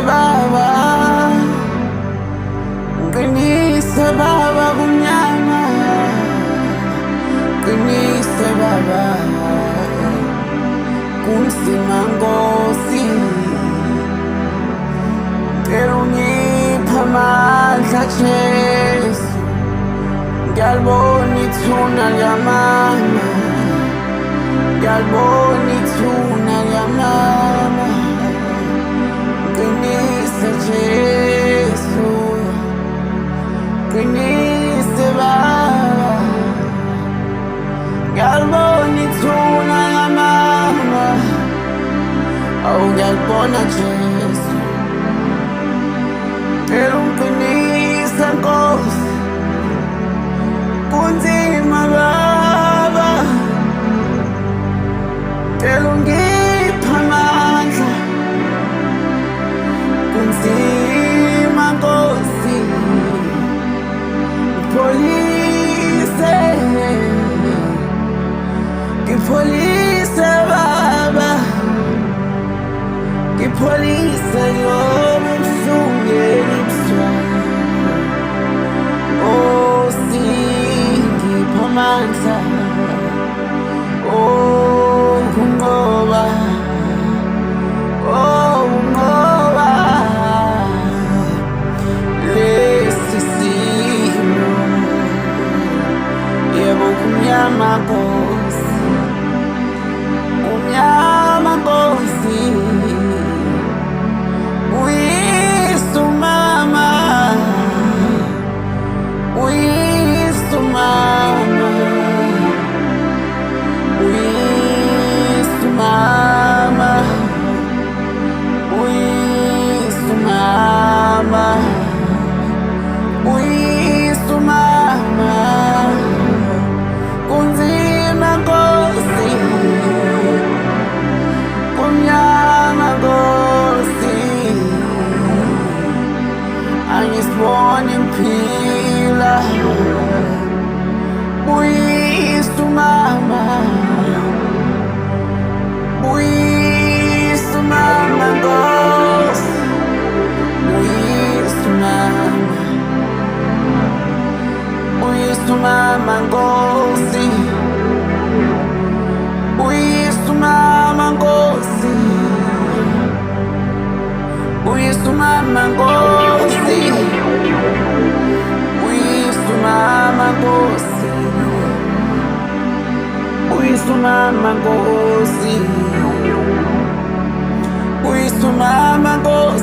baba, qinisa baba kumnyama, qinisa baba, kunzima Nkosi, cela ungiphe amandla Jesu, ngiyalibona ithuna liyamama, ngiyalibona ithuna liyamama, qinisa Jesu, qinisa baba, ngiyalibona ithuna liyamama, awu ngiyalibona Jesu, cela ungiqinise Nkosi, kunzima baba, cela ungiphe amandla, kunzima Nkosi, ngipholise, ngipholise baba, ngipholise lobu buhlungu engibuzwayo. Nkosi, ngiphe amandla, unqoba, unqoba lesi simo. Yebo kumnyama Nkosi, kumnyama Nkosi, uyise umama, uyise umama, uyise umama, uyise umama, uyise umama, kunzima Nkosi, kumnyama Nkosi, angisiboni ngiphila, uyise umama, uyise umama Nkosi, uyise umama, uyise umama Nkosi, uyise umama Nkosi, uyise umama Nkosi, uyise umama Nkosi, uyise umama Nkosi, uyise umama Nkosi.